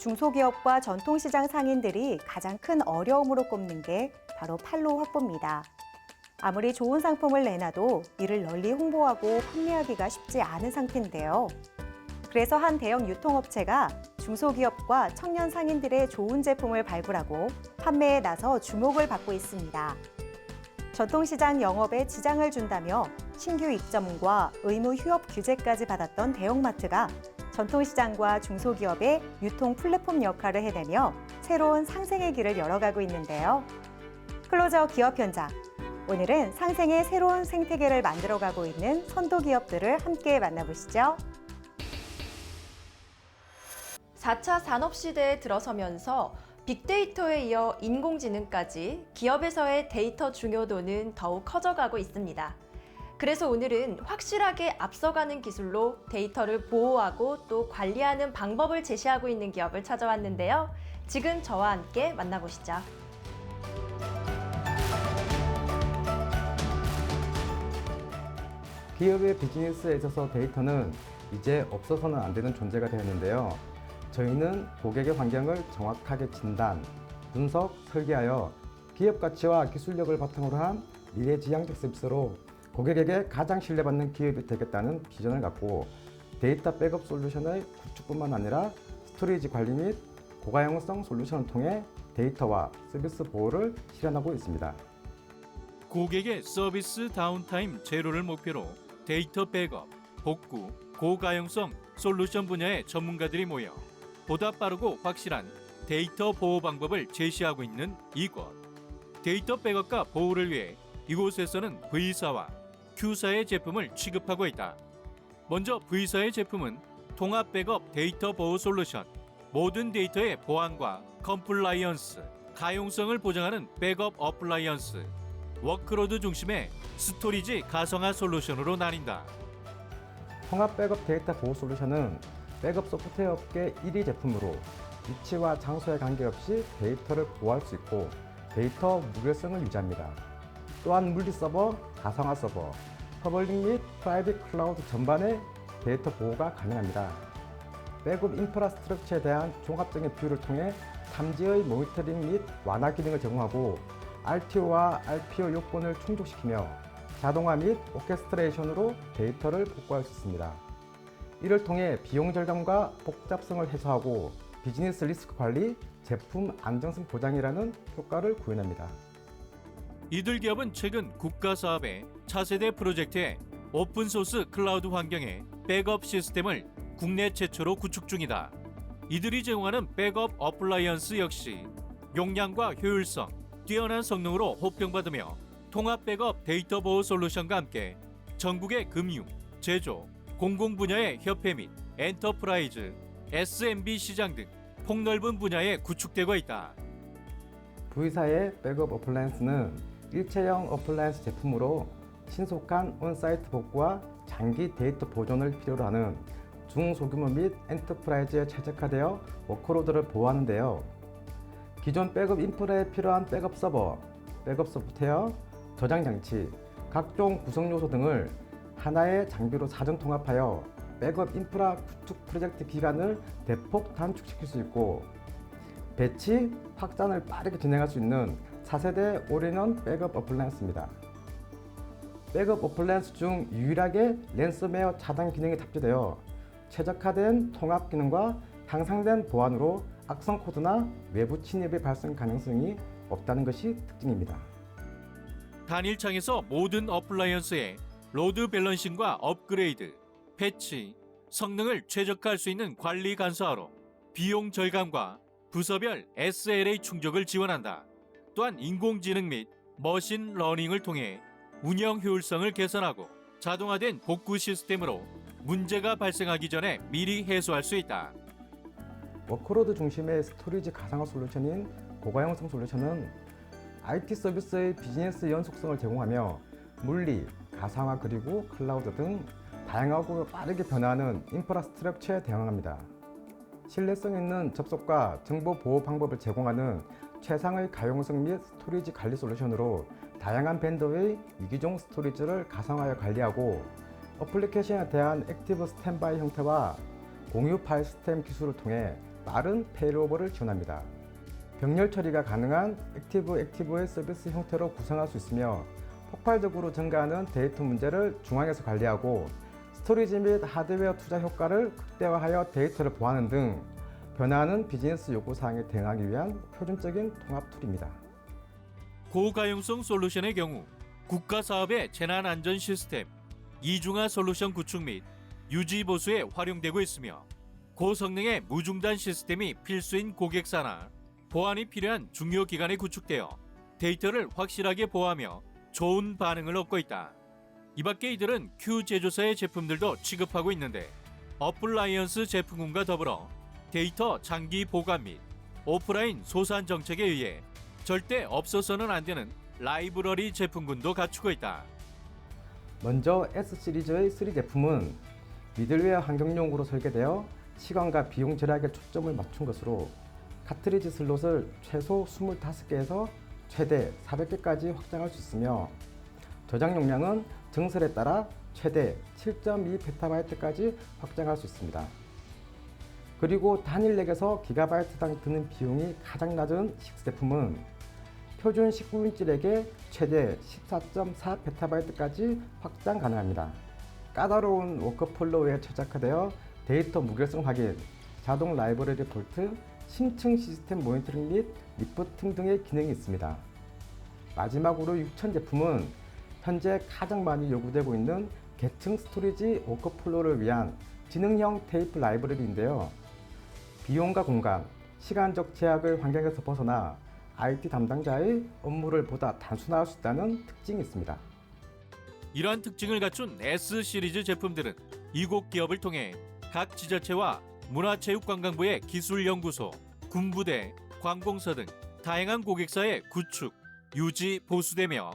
중소기업과 전통시장 상인들이 가장 큰 어려움으로 꼽는 게 바로 판로 확보입니다. 아무리 좋은 상품을 내놔도 이를 널리 홍보하고 판매하기가 쉽지 않은 상태인데요. 그래서 한 대형 유통업체가 중소기업과 청년 상인들의 좋은 제품을 발굴하고 판매에 나서 주목을 받고 있습니다. 전통시장 영업에 지장을 준다며 신규 입점과 의무 휴업 규제까지 받았던 대형마트가 전통시장과 중소기업의 유통 플랫폼 역할을 해내며 새로운 상생의 길을 열어가고 있는데요. 클로저 기업 현장. 오늘은 상생의 새로운 생태계를 만들어가고 있는 선도 기업들을 함께 만나보시죠. 4차 산업시대에 들어서면서 빅데이터에 이어 인공지능까지 기업에서의 데이터 중요도는 더욱 커져가고 있습니다. 그래서 오늘은 확실하게 앞서가는 기술로 데이터를 보호하고 또 관리하는 방법을 제시하고 있는 기업을 찾아왔는데요. 지금 저와 함께 만나보시죠. 기업의 비즈니스에 있어서 데이터는 이제 없어서는 안 되는 존재가 되었는데요. 저희는 고객의 환경을 정확하게 진단, 분석, 설계하여 기업 가치와 기술력을 바탕으로 한 미래지향적 서비스로 고객에게 가장 신뢰받는 기업이 되겠다는 비전을 갖고 데이터 백업 솔루션의 구축뿐만 아니라 스토리지 관리 및 고가용성 솔루션을 통해 데이터와 서비스 보호를 실현하고 있습니다. 고객의 서비스 다운타임 제로를 목표로 데이터 백업, 복구, 고가용성 솔루션 분야의 전문가들이 모여 보다 빠르고 확실한 데이터 보호 방법을 제시하고 있는 이곳. 데이터 백업과 보호를 위해 이곳에서는 V사와 Q사의 제품을 취급하고 있다. 먼저 V사의 제품은 통합 백업 데이터 보호 솔루션, 모든 데이터의 보안과 컴플라이언스, 가용성을 보장하는 백업 어플라이언스, 워크로드 중심의 스토리지 가성화 솔루션으로 나뉜다. 통합 백업 데이터 보호 솔루션은 백업 소프트웨어 업계 1위 제품으로 위치와 장소에 관계없이 데이터를 보호할 수 있고 데이터 무결성을 유지합니다. 또한 물리 서버, 가상화 서버, 퍼블릭 및 프라이빗 클라우드 전반의 데이터 보호가 가능합니다. 백업 인프라스트럭처에 대한 종합적인 뷰를 통해 탐지의 모니터링 및 완화 기능을 제공하고 RTO와 RPO 요건을 충족시키며 자동화 및 오케스트레이션으로 데이터를 복구할 수 있습니다. 이를 통해 비용 절감과 복잡성을 해소하고 비즈니스 리스크 관리, 제품 안정성 보장이라는 효과를 구현합니다. 이들 기업은 최근 국가 사업의 차세대 프로젝트에 오픈소스 클라우드 환경의 백업 시스템을 국내 최초로 구축 중이다. 이들이 제공하는 백업 어플라이언스 역시 용량과 효율성, 뛰어난 성능으로 호평받으며 통합 백업 데이터 보호 솔루션과 함께 전국의 금융, 제조, 공공 분야의 협회 및 엔터프라이즈, SMB 시장 등 폭넓은 분야에 구축되고 있다. V사의 백업 어플라이언스는 일체형 어플라이언스 제품으로 신속한 온사이트 복구와 장기 데이터 보존을 필요로 하는 중소규모 및 엔터프라이즈에 최적화되어 워크로드를 보호하는데요. 기존 백업 인프라에 필요한 백업 서버, 백업 소프트웨어, 저장 장치, 각종 구성 요소 등을 하나의 장비로 사전 통합하여 백업 인프라 구축 프로젝트 기간을 대폭 단축시킬 수 있고 배치, 확산을 빠르게 진행할 수 있는 4세대 올인원 백업 어플라이언스입니다. 백업 어플라이언스 중 유일하게 랜섬웨어 차단 기능이 탑재되어 최적화된 통합 기능과 향상된 보안으로 악성 코드나 외부 침입의 발생 가능성이 없다는 것이 특징입니다. 단일창에서 모든 어플라이언스의 로드 밸런싱과 업그레이드, 패치, 성능을 최적화할 수 있는 관리 간소화로 비용 절감과 부서별 SLA 충족을 지원한다. 또한 인공지능 및 머신 러닝을 통해 운영 효율성을 개선하고 자동화된 복구 시스템으로 문제가 발생하기 전에 미리 해소할 수 있다. 워크로드 중심의 스토리지 가상화 솔루션인 고가용성 솔루션은 IT 서비스의 비즈니스 연속성을 제공하며 물리, 가상화 그리고 클라우드 등 다양하고 빠르게 변화하는 인프라스트럭처에 대응합니다. 신뢰성 있는 접속과 정보 보호 방법을 제공하는 최상의 가용성 및 스토리지 관리 솔루션으로 다양한 벤더의 위기종 스토리지를 가상화하여 관리하고 어플리케이션에 대한 액티브 스탠바이 형태와 공유 파일 시스템 기술을 통해 빠른 페일오버를 지원합니다. 병렬 처리가 가능한 액티브의 서비스 형태로 구성할 수 있으며 폭발적으로 증가하는 데이터 문제를 중앙에서 관리하고 스토리지 및 하드웨어 투자 효과를 극대화하여 데이터를 보완하는 등 변화하는 비즈니스 요구사항에 대응하기 위한 표준적인 통합 툴입니다. 고가용성 솔루션의 경우 국가 사업의 재난 안전 시스템, 이중화 솔루션 구축 및 유지 보수에 활용되고 있으며 고성능의 무중단 시스템이 필수인 고객사나 보안이 필요한 중요 기관에 구축되어 데이터를 확실하게 보호하며 좋은 반응을 얻고 있다. 이 밖에 이들은 Q 제조사의 제품들도 취급하고 있는데 어플라이언스 제품군과 더불어 데이터 장기 보관 및 오프라인 소산 정책에 의해 절대 없어서는 안 되는 라이브러리 제품군도 갖추고 있다. 먼저 S 시리즈의 3 제품은 미들웨어 환경용으로 설계되어 시간과 비용 절약에 초점을 맞춘 것으로 카트리지 슬롯을 최소 25개에서 최대 400개까지 확장할 수 있으며 저장 용량은 증설에 따라 최대 7.2PB까지 확장할 수 있습니다. 그리고 단일 렉에서 기가바이트당 드는 비용이 가장 낮은 6 제품은 표준 19인치 렉에 최대 14.4PB까지 확장 가능합니다. 까다로운 워크플로우에 최적화되어 데이터 무결성 확인, 자동 라이브러리 볼트, 심층 시스템 모니터링 및 리포팅 등의 기능이 있습니다. 마지막으로 6000 제품은 현재 가장 많이 요구되고 있는 계층 스토리지 워크플로우를 위한 지능형 테이프 라이브러리인데요. 비용과 공간, 시간적 제약을 환경에서 벗어나 IT 담당자의 업무를 보다 단순화할 수 있다는 특징이 있습니다. 이러한 특징을 갖춘 S 시리즈 제품들은 이곳 기업을 통해 각 지자체와 문화체육관광부의 기술연구소, 군부대, 관공서 등 다양한 고객사의 구축, 유지, 보수되며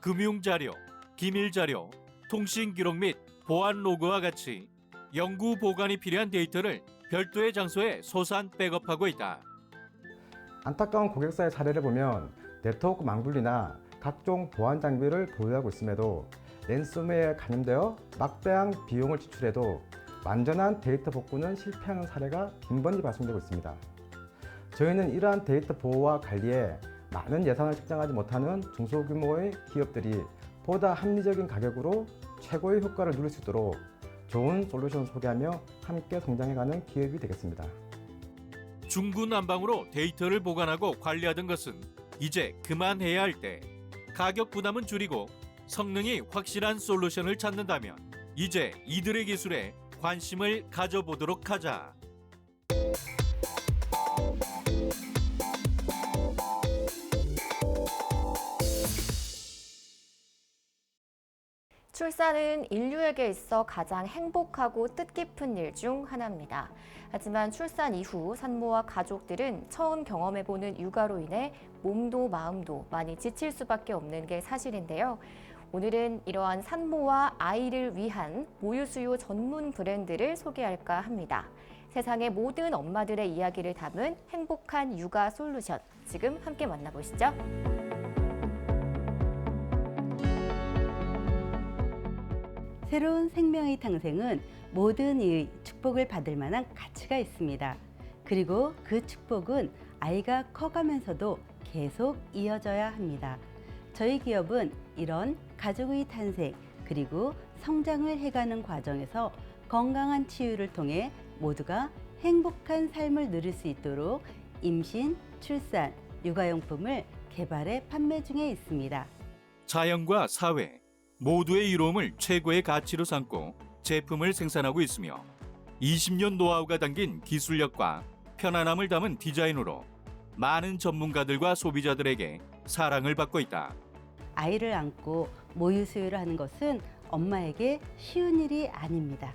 금융자료, 기밀자료, 통신기록 및 보안 로그와 같이 연구 보관이 필요한 데이터를 별도의 장소에 소산 백업하고 있다. 안타까운 고객사의 사례를 보면 네트워크 망불리나 각종 보안 장비를 보유하고 있음에도 랜섬웨어에 감염되어 막대한 비용을 지출해도 완전한 데이터 복구는 실패하는 사례가 빈번히 발생되고 있습니다. 저희는 이러한 데이터 보호와 관리에 많은 예산을 책정하지 못하는 중소규모의 기업들이 보다 합리적인 가격으로 최고의 효과를 누릴 수 있도록 좋은 솔루션을 소개하며 함께 성장해가는 기업이 되겠습니다. 중구난방으로 데이터를 보관하고 관리하던 것은 이제 그만해야 할 때, 가격 부담은 줄이고 성능이 확실한 솔루션을 찾는다면 이제 이들의 기술에 관심을 가져보도록 하자. 출산은 인류에게 있어 가장 행복하고 뜻깊은 일 중 하나입니다. 하지만 출산 이후 산모와 가족들은 처음 경험해보는 육아로 인해 몸도 마음도 많이 지칠 수밖에 없는 게 사실인데요. 오늘은 이러한 산모와 아이를 위한 모유수유 전문 브랜드를 소개할까 합니다. 세상의 모든 엄마들의 이야기를 담은 행복한 육아 솔루션, 지금 함께 만나보시죠. 새로운 생명의 탄생은 모든 이의 축복을 받을 만한 가치가 있습니다. 그리고 그 축복은 아이가 커가면서도 계속 이어져야 합니다. 저희 기업은 이런 가족의 탄생 그리고 성장을 해가는 과정에서 건강한 치유를 통해 모두가 행복한 삶을 누릴 수 있도록 임신, 출산, 육아용품을 개발해 판매 중에 있습니다. 자연과 사회 모두의 이로움을 최고의 가치로 삼고 제품을 생산하고 있으며 20년 노하우가 담긴 기술력과 편안함을 담은 디자인으로 많은 전문가들과 소비자들에게 사랑을 받고 있다. 아이를 안고 모유 수유를 하는 것은 엄마에게 쉬운 일이 아닙니다.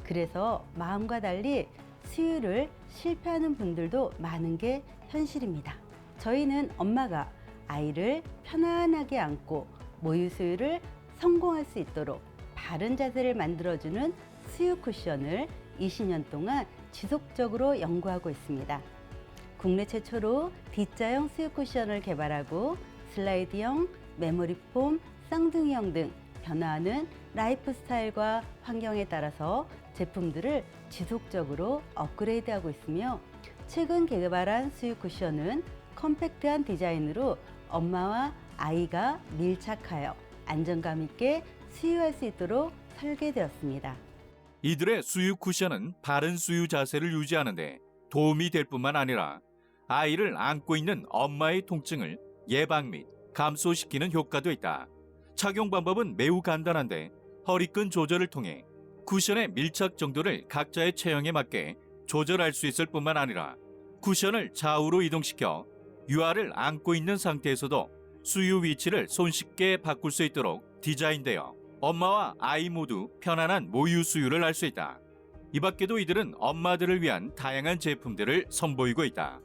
그래서 마음과 달리 수유를 실패하는 분들도 많은 게 현실입니다. 저희는 엄마가 아이를 편안하게 안고 모유 수유를 성공할 수 있도록 바른 자세를 만들어주는 수유 쿠션을 20년 동안 지속적으로 연구하고 있습니다. 국내 최초로 D자형 수유 쿠션을 개발하고 슬라이드형, 메모리 폼, 쌍둥이형 등 변화하는 라이프 스타일과 환경에 따라서 제품들을 지속적으로 업그레이드하고 있으며 최근 개발한 수유 쿠션은 컴팩트한 디자인으로 엄마와 아이가 밀착하여 안정감 있게 수유할 수 있도록 설계되었습니다. 이들의 수유 쿠션은 바른 수유 자세를 유지하는 데 도움이 될 뿐만 아니라 아이를 안고 있는 엄마의 통증을 예방 및 감소시키는 효과도 있다. 착용 방법은 매우 간단한데 허리끈 조절을 통해 쿠션의 밀착 정도를 각자의 체형에 맞게 조절할 수 있을 뿐만 아니라 쿠션을 좌우로 이동시켜 유아를 안고 있는 상태에서도 수유 위치를 손쉽게 바꿀 수 있도록 디자인되어 엄마와 아이 모두 편안한 모유 수유를 할 수 있다. 이 밖에도 이들은 엄마들을 위한 다양한 제품들을 선보이고 있다.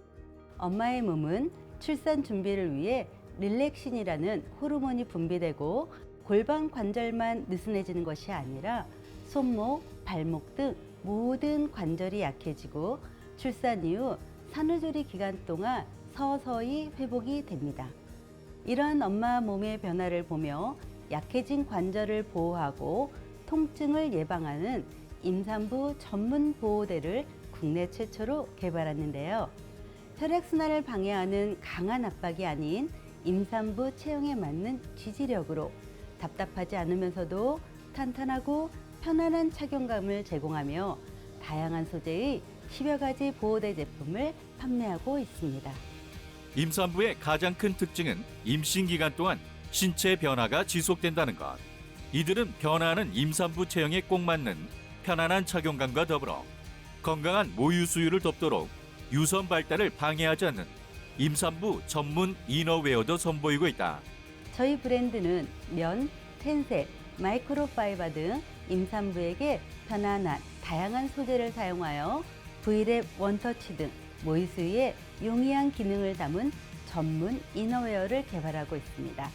엄마의 몸은 출산 준비를 위해 릴렉신이라는 호르몬이 분비되고 골반 관절만 느슨해지는 것이 아니라 손목, 발목 등 모든 관절이 약해지고 출산 이후 산후조리 기간 동안 서서히 회복이 됩니다. 이러한 엄마 몸의 변화를 보며 약해진 관절을 보호하고 통증을 예방하는 임산부 전문 보호대를 국내 최초로 개발했는데요. 혈액순환을 방해하는 강한 압박이 아닌 임산부 체형에 맞는 지지력으로 답답하지 않으면서도 탄탄하고 편안한 착용감을 제공하며 다양한 소재의 10여 가지 보호대 제품을 판매하고 있습니다. 임산부의 가장 큰 특징은 임신 기간 동안 신체 변화가 지속된다는 것. 이들은 변화하는 임산부 체형에 꼭 맞는 편안한 착용감과 더불어 건강한 모유 수유를 돕도록 유선 발달을 방해하지 않는 임산부 전문 이너웨어도 선보이고 있다. 저희 브랜드는 면, 텐셀, 마이크로파이버 등 임산부에게 편안한 다양한 소재를 사용하여 V랩 원터치 등 모유수유에 용이한 기능을 담은 전문 이너웨어를 개발하고 있습니다.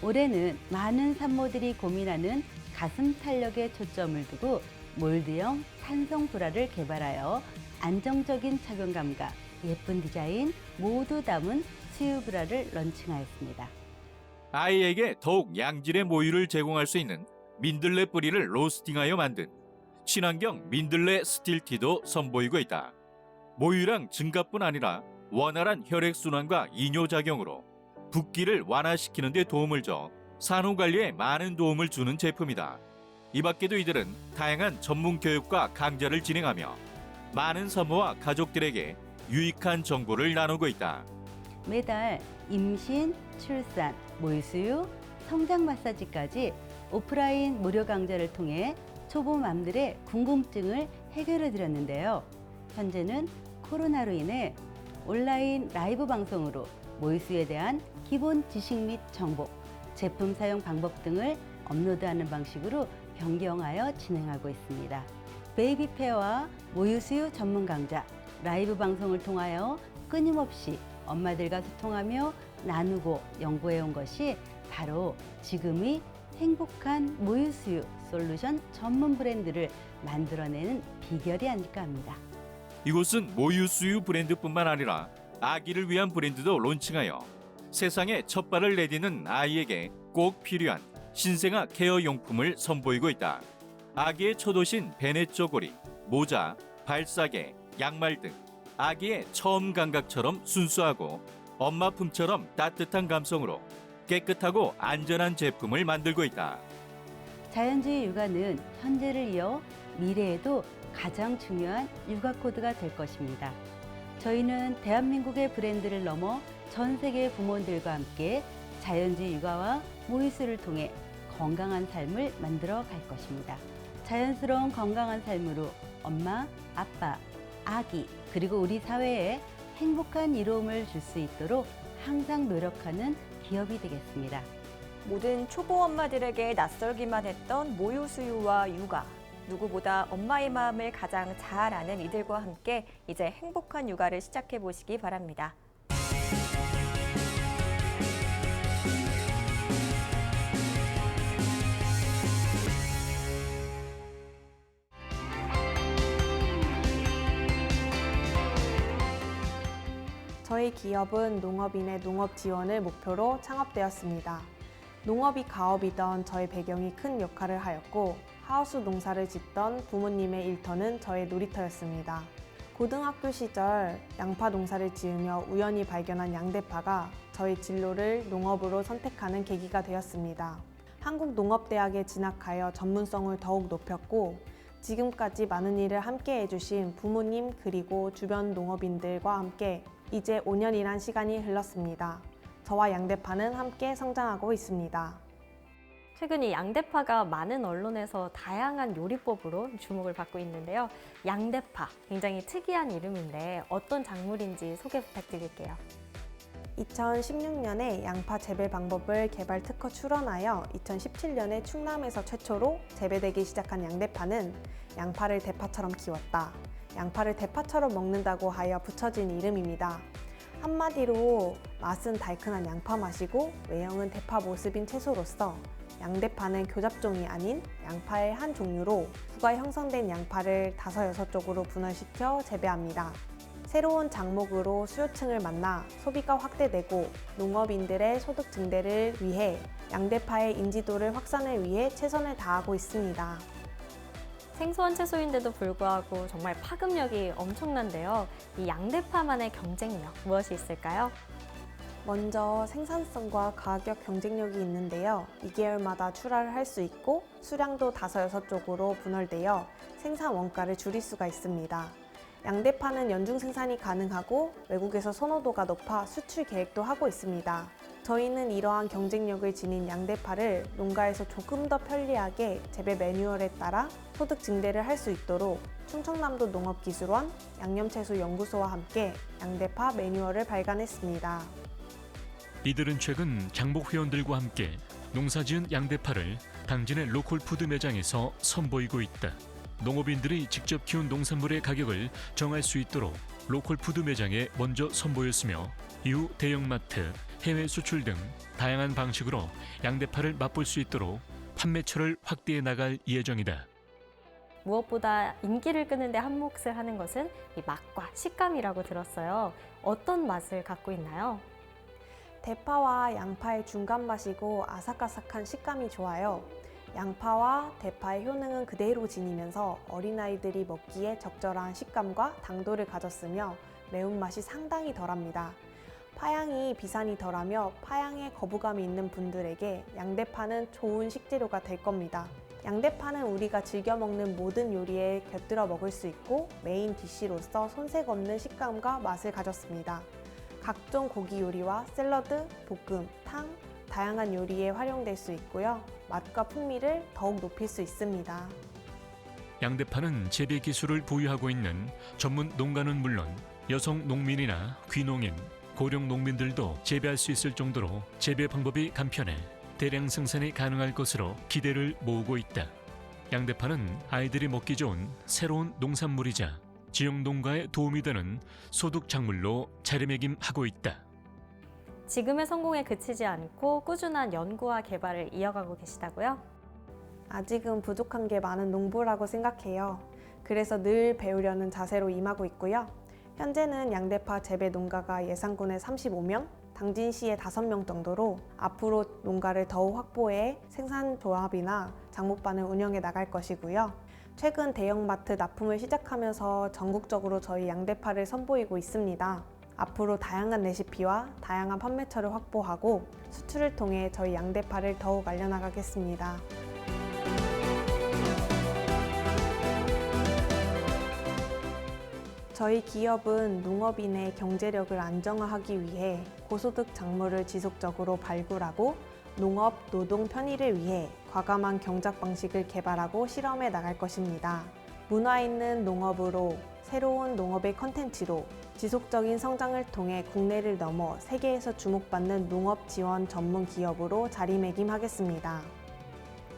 올해는 많은 산모들이 고민하는 가슴 탄력에 초점을 두고 몰드형 탄성 브라를 개발하여 안정적인 착용감과 예쁜 디자인 모두 담은 수유 브라를 런칭하였습니다. 아이에게 더욱 양질의 모유를 제공할 수 있는 민들레 뿌리를 로스팅하여 만든 친환경 민들레 스틸티도 선보이고 있다. 모유량 증가뿐 아니라 원활한 혈액순환과 이뇨작용으로 붓기를 완화시키는 데 도움을 줘 산후관리에 많은 도움을 주는 제품이다. 이 밖에도 이들은 다양한 전문 교육과 강좌를 진행하며 많은 산모와 가족들에게 유익한 정보를 나누고 있다. 매달 임신, 출산, 모유수유, 성장 마사지까지 오프라인 무료 강좌를 통해 초보맘들의 궁금증을 해결해 드렸는데요. 현재는 코로나로 인해 온라인 라이브 방송으로 모유수유에 대한 기본 지식 및 정보, 제품 사용 방법 등을 업로드하는 방식으로 변경하여 진행하고 있습니다. 베이비 페어와 모유수유 전문 강좌, 라이브 방송을 통하여 끊임없이 엄마들과 소통하며 나누고 연구해온 것이 바로 지금의 행복한 모유수유 솔루션 전문 브랜드를 만들어내는 비결이 아닐까 합니다. 이곳은 모유수유 브랜드뿐만 아니라 아기를 위한 브랜드도 론칭하여 세상에 첫 발을 내디는 아이에게 꼭 필요한 신생아 케어 용품을 선보이고 있다. 아기의 첫 옷인 베네 쪼고리, 모자, 발사계, 양말 등 아기의 처음 감각처럼 순수하고 엄마 품처럼 따뜻한 감성으로 깨끗하고 안전한 제품을 만들고 있다. 자연주의 육아는 현재를 이어 미래에도 가장 중요한 육아 코드가 될 것입니다. 저희는 대한민국의 브랜드를 넘어 전 세계 부모들과 함께 자연주의 육아와 모유수유를 통해 건강한 삶을 만들어 갈 것입니다. 자연스러운 건강한 삶으로 엄마, 아빠, 아기, 그리고 우리 사회에 행복한 이로움을 줄 수 있도록 항상 노력하는 기업이 되겠습니다. 모든 초보 엄마들에게 낯설기만 했던 모유 수유와 육아. 누구보다 엄마의 마음을 가장 잘 아는 이들과 함께 이제 행복한 육아를 시작해 보시기 바랍니다. 저희 기업은 농업인의 농업 지원을 목표로 창업되었습니다. 농업이 가업이던 저의 배경이 큰 역할을 하였고 하우스 농사를 짓던 부모님의 일터는 저의 놀이터였습니다. 고등학교 시절 양파 농사를 지으며 우연히 발견한 양대파가 저희 진로를 농업으로 선택하는 계기가 되었습니다. 한국농업대학에 진학하여 전문성을 더욱 높였고 지금까지 많은 일을 함께 해주신 부모님 그리고 주변 농업인들과 함께 이제 5년이란 시간이 흘렀습니다. 저와 양대파는 함께 성장하고 있습니다. 최근 이 양대파가 많은 언론에서 다양한 요리법으로 주목을 받고 있는데요. 양대파, 굉장히 특이한 이름인데 어떤 작물인지 소개 부탁드릴게요. 2016년에 양파 재배 방법을 개발 특허 출원하여 2017년에 충남에서 최초로 재배되기 시작한 양대파는 양파를 대파처럼 키웠다. 양파를 대파처럼 먹는다고 하여 붙여진 이름입니다. 한마디로 맛은 달큰한 양파 맛이고 외형은 대파 모습인 채소로서 양대파는 교잡종이 아닌 양파의 한 종류로 부가 형성된 양파를 5, 6쪽으로 분할시켜 재배합니다. 새로운 작목으로 수요층을 만나 소비가 확대되고 농업인들의 소득 증대를 위해 양대파의 인지도를 확산을 위해 최선을 다하고 있습니다. 생소한 채소인데도 불구하고 정말 파급력이 엄청난데요. 이 양대파만의 경쟁력 무엇이 있을까요? 먼저 생산성과 가격 경쟁력이 있는데요. 2개월마다 출하를 할 수 있고 수량도 5, 6쪽으로 분할되어 생산 원가를 줄일 수가 있습니다. 양대파는 연중 생산이 가능하고 외국에서 선호도가 높아 수출 계획도 하고 있습니다. 저희는 이러한 경쟁력을 지닌 양대파를 농가에서 조금 더 편리하게 재배 매뉴얼에 따라 소득 증대를 할 수 있도록 충청남도 농업기술원 양념채소연구소와 함께 양대파 매뉴얼을 발간했습니다. 이들은 최근 장목 회원들과 함께 농사지은 양대파를 당진의 로컬푸드 매장에서 선보이고 있다. 농업인들이 직접 키운 농산물의 가격을 정할 수 있도록 로컬푸드 매장에 먼저 선보였으며 이후 대형마트, 해외 수출 등 다양한 방식으로 양대파를 맛볼 수 있도록 판매처를 확대해 나갈 예정이다. 무엇보다 인기를 끄는데 한 몫을 하는 것은 이 맛과 식감이라고 들었어요. 어떤 맛을 갖고 있나요? 대파와 양파의 중간 맛이고 아삭아삭한 식감이 좋아요. 양파와 대파의 효능은 그대로 지니면서 어린아이들이 먹기에 적절한 식감과 당도를 가졌으며 매운맛이 상당히 덜합니다. 파향이 비산이 덜하며 파향에 거부감이 있는 분들에게 양대파는 좋은 식재료가 될 겁니다. 양대파는 우리가 즐겨 먹는 모든 요리에 곁들여 먹을 수 있고 메인 디쉬로서 손색 없는 식감과 맛을 가졌습니다. 각종 고기 요리와 샐러드, 볶음, 탕, 다양한 요리에 활용될 수 있고요. 맛과 풍미를 더욱 높일 수 있습니다. 양대파는 재배 기술을 보유하고 있는 전문 농가는 물론 여성 농민이나 귀농인, 고령 농민들도 재배할 수 있을 정도로 재배 방법이 간편해 대량 생산이 가능할 것으로 기대를 모으고 있다. 양대파는 아이들이 먹기 좋은 새로운 농산물이자 지역 농가에 도움이 되는 소득 작물로 자리매김하고 있다. 지금의 성공에 그치지 않고 꾸준한 연구와 개발을 이어가고 계시다고요? 아직은 부족한 게 많은 농부라고 생각해요. 그래서 늘 배우려는 자세로 임하고 있고요. 현재는 양대파 재배 농가가 예산군에 35명, 당진시에 5명 정도로 앞으로 농가를 더욱 확보해 생산조합이나 장목반을 운영해 나갈 것이고요. 최근 대형마트 납품을 시작하면서 전국적으로 저희 양대파를 선보이고 있습니다. 앞으로 다양한 레시피와 다양한 판매처를 확보하고 수출을 통해 저희 양대파를 더욱 알려나가겠습니다. 저희 기업은 농업인의 경제력을 안정화하기 위해 고소득 작물을 지속적으로 발굴하고 농업, 노동 편의를 위해 과감한 경작 방식을 개발하고 실험해 나갈 것입니다. 문화 있는 농업으로 새로운 농업의 컨텐츠로 지속적인 성장을 통해 국내를 넘어 세계에서 주목받는 농업 지원 전문 기업으로 자리매김하겠습니다.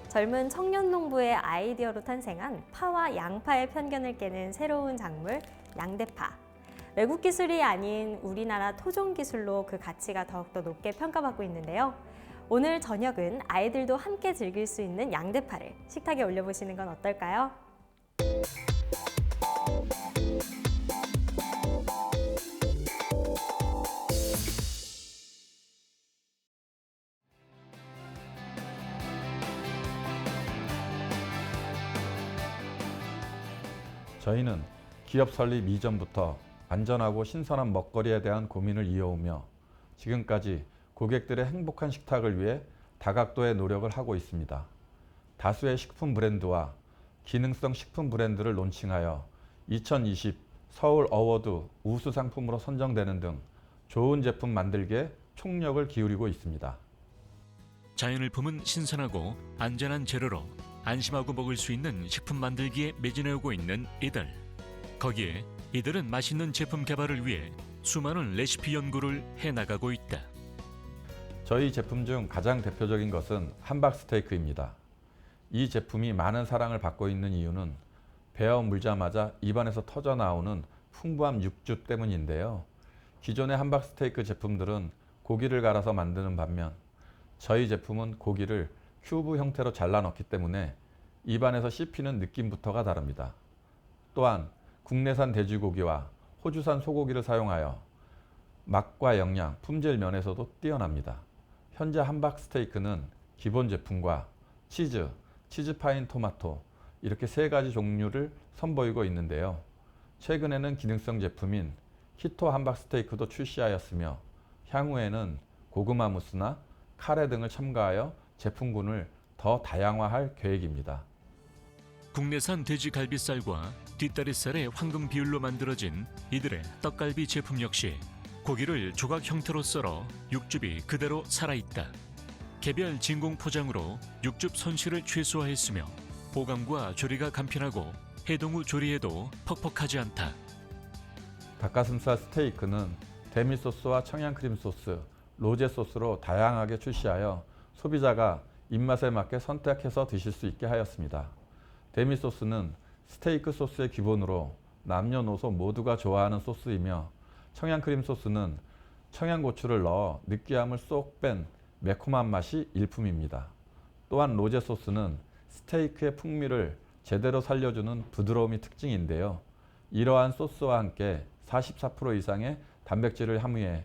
젊은 청년 농부의 아이디어로 탄생한 파와 양파의 편견을 깨는 새로운 작물, 양대파. 외국 기술이 아닌 우리나라 토종 기술로 그 가치가 더욱더 높게 평가받고 있는데요. 오늘 저녁은 아이들도 함께 즐길 수 있는 양대파를 식탁에 올려보시는 건 어떨까요? 저희는 기업 설립 이전부터 안전하고 신선한 먹거리에 대한 고민을 이어오며 지금까지 고객들의 행복한 식탁을 위해 다각도의 노력을 하고 있습니다. 다수의 식품 브랜드와 기능성 식품 브랜드를 론칭하여 2020 서울 어워드 우수 상품으로 선정되는 등 좋은 제품 만들기에 총력을 기울이고 있습니다. 자연을 품은 신선하고 안전한 재료로 안심하고 먹을 수 있는 식품 만들기에 매진해오고 있는 이들. 거기에 이들은 맛있는 제품 개발을 위해 수많은 레시피 연구를 해나가고 있다. 저희 제품 중 가장 대표적인 것은 함박스테이크입니다. 이 제품이 많은 사랑을 받고 있는 이유는 베어 물자마자 입안에서 터져 나오는 풍부한 육즙 때문인데요. 기존의 함박스테이크 제품들은 고기를 갈아서 만드는 반면 저희 제품은 고기를 큐브 형태로 잘라 넣기 때문에 입안에서 씹히는 느낌부터가 다릅니다. 또한 국내산 돼지고기와 호주산 소고기를 사용하여 맛과 영양, 품질 면에서도 뛰어납니다. 현재 함박스테이크는 기본 제품과 치즈 파인 토마토 이렇게 3가지 종류를 선보이고 있는데요. 최근에는 기능성 제품인 키토 함박스테이크도 출시하였으며 향후에는 고구마 무스나 카레 등을 첨가하여 제품군을 더 다양화할 계획입니다. 국내산 돼지 갈비살과 뒷다리살의 황금 비율로 만들어진 이들의 떡갈비 제품 역시 고기를 조각 형태로 썰어 육즙이 그대로 살아있다. 개별 진공 포장으로 육즙 손실을 최소화했으며 보관과 조리가 간편하고 해동 후 조리해도 퍽퍽하지 않다. 닭가슴살 스테이크는 데미소스와 청양크림 소스, 로제 소스로 다양하게 출시하여 소비자가 입맛에 맞게 선택해서 드실 수 있게 하였습니다. 데미소스는 스테이크 소스의 기본으로 남녀노소 모두가 좋아하는 소스이며 청양크림 소스는 청양고추를 넣어 느끼함을 쏙 뺀 매콤한 맛이 일품입니다. 또한 로제 소스는 스테이크의 풍미를 제대로 살려주는 부드러움이 특징인데요. 이러한 소스와 함께 44% 이상의 단백질을 함유해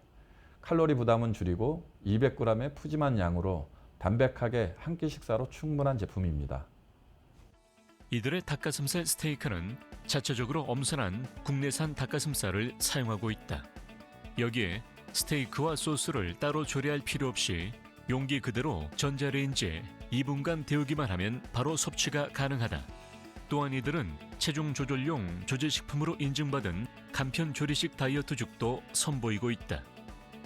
칼로리 부담은 줄이고 200g의 푸짐한 양으로 담백하게 한 끼 식사로 충분한 제품입니다. 이들의 닭가슴살 스테이크는 자체적으로 엄선한 국내산 닭가슴살을 사용하고 있다. 여기에 스테이크와 소스를 따로 조리할 필요 없이 용기 그대로 전자레인지에 2분간 데우기만 하면 바로 섭취가 가능하다. 또한 이들은 체중 조절용 조제식품으로 인증받은 간편 조리식 다이어트죽도 선보이고 있다.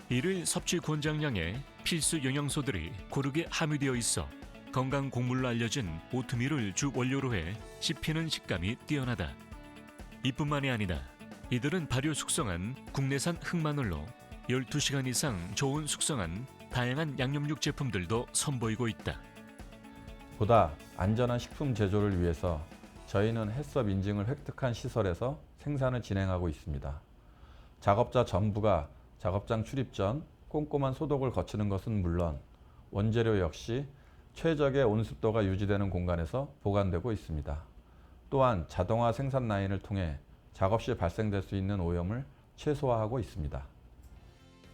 이를 섭취 권장량에 필수 영양소들이 고르게 함유되어 있어 건강 곡물로 알려진 오트밀을 주 원료로 해 씹히는 식감이 뛰어나다. 이뿐만이 아니다. 이들은 발효 숙성한 국내산 흑마늘로 12시간 이상 저온 숙성한 다양한 양념육 제품들도 선보이고 있다. 보다 안전한 식품 제조를 위해서 저희는 해썹 인증을 획득한 시설에서 생산을 진행하고 있습니다. 작업자 전부가 작업장 출입 전 꼼꼼한 소독을 거치는 것은 물론 원재료 역시 최적의 온습도가 유지되는 공간에서 보관되고 있습니다. 또한 자동화 생산 라인을 통해 작업 시 발생될 수 있는 오염을 최소화하고 있습니다.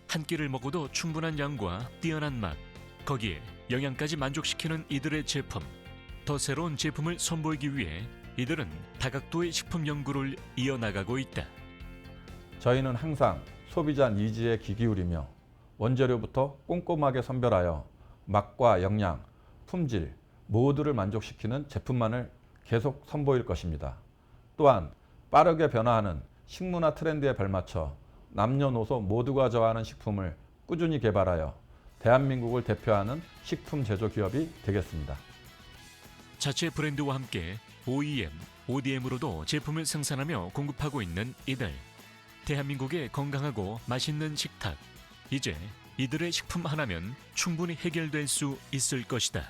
한 끼를 먹어도 충분한 양과 뛰어난 맛, 거기에 영양까지 만족시키는 이들의 제품. 더 새로운 제품을 선보이기 위해 이들은 다각도의 식품 연구를 이어나가고 있다. 저희는 항상 소비자 니즈에 귀 기울이며 원재료부터 꼼꼼하게 선별하여 맛과 영양, 품질 모두를 만족시키는 제품만을 계속 선보일 것입니다. 또한 빠르게 변화하는 식문화 트렌드에 발맞춰 남녀노소 모두가 좋아하는 식품을 꾸준히 개발하여 대한민국을 대표하는 식품 제조 기업이 되겠습니다. 자체 브랜드와 함께 OEM, ODM으로도 제품을 생산하며 공급하고 있는 이들. 대한민국의 건강하고 맛있는 식탁. 이제 이들의 식품 하나면 충분히 해결될 수 있을 것이다.